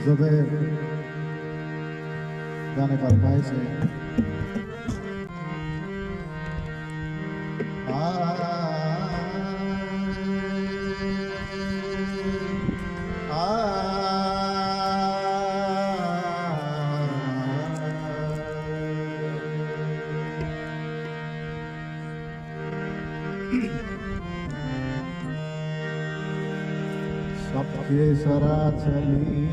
जुबैर गाने फरमाइश है। सबके सरा चली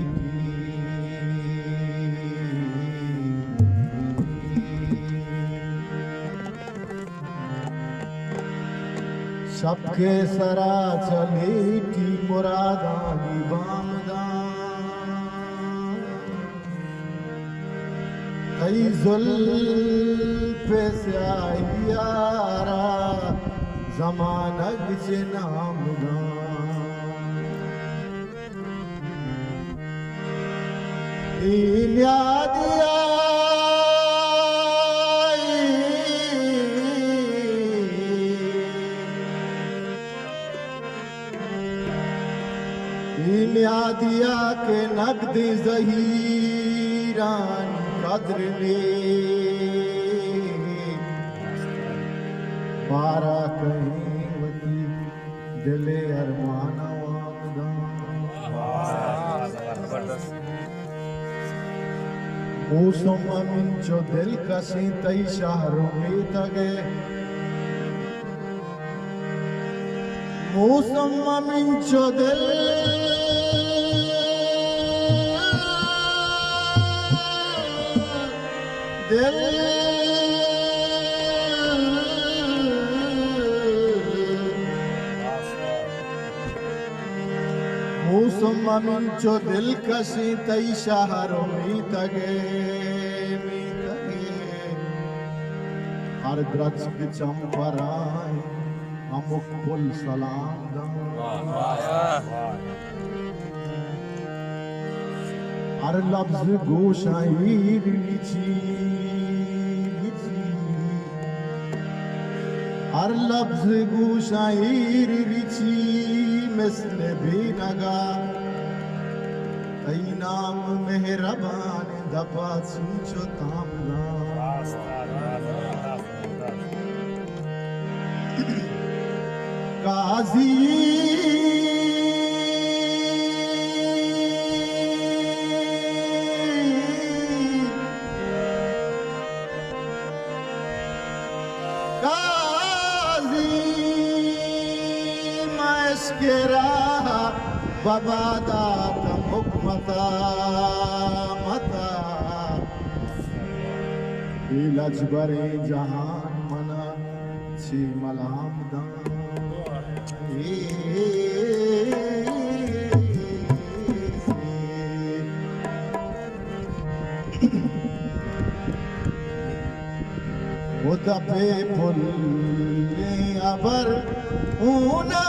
सबके सरा चली थी मुरादानी बामदान कई जुल्फे से आई यारा जमानग से नामदान दिया दिया के नकदी ज़हीरान कद्र ने पारा कहीं वती दिले अरमाना मौसम अमीन जो दिल कसी तई शहरों में तगे मौसम अमीन जो दिल दिल मौसम अमीन जो दिल कसी तई शहरों में तगे हर द्रच की चंपराए अमुक पुल सलाम हर लफ्ज गोशाई हर लफ्ज गोशाई रिची मिसल भी नगा कई नाम मेहरबान दफा सूचो तामना काजी मस्करा बाबा दात मुकमता मता इलाज बरे जहान मना छी मलाम दान वो दफे फुल अबर ऊना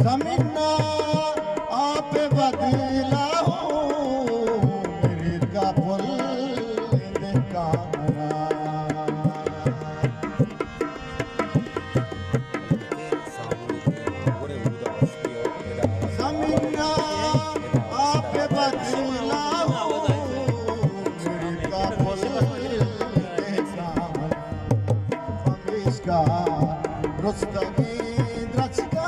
जमीना आप बदला हो मेरी का पुल कारा जमीना आप बदला हो मेरी का पुल कारा इसका Rustagi द्रचका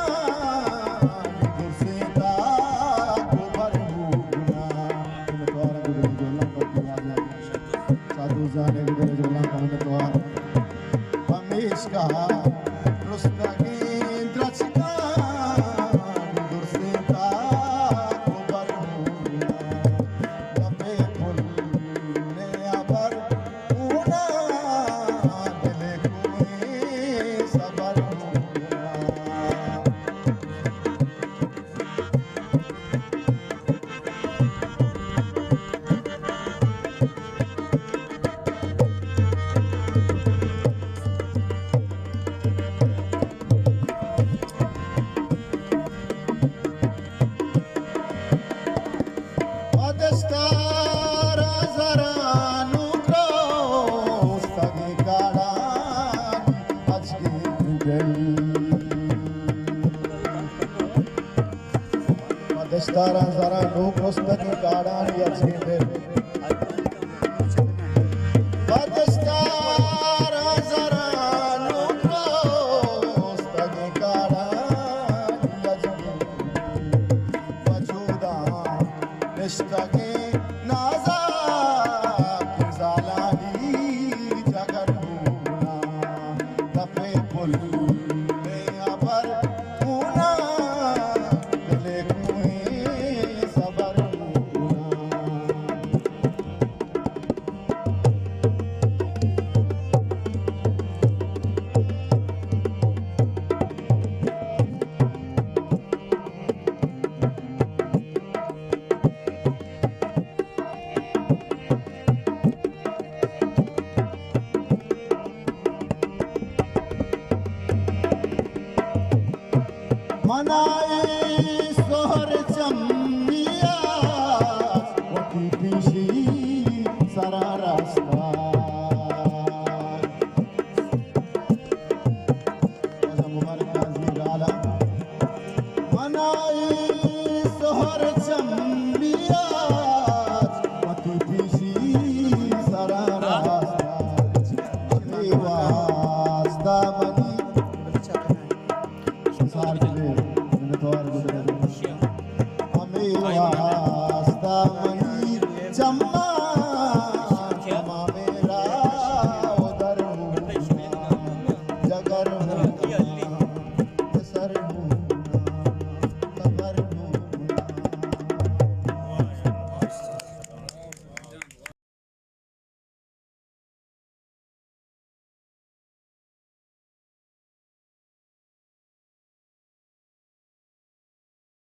Destara zara no prostaki kaadani atsinde. Destara zara no prostaki kaadani atsinde. Vajuda nestaki naza kizalani jagaruna tape pul me abar una dile sabar manaye sohar chammiya wati pishi sara rasta mubarak kazi gala manaye sohar chammiya wati pishi sara rasta wasta mani संसार के लिए मिन्नतवार गुजरे हमें वास्ता मई चम्मा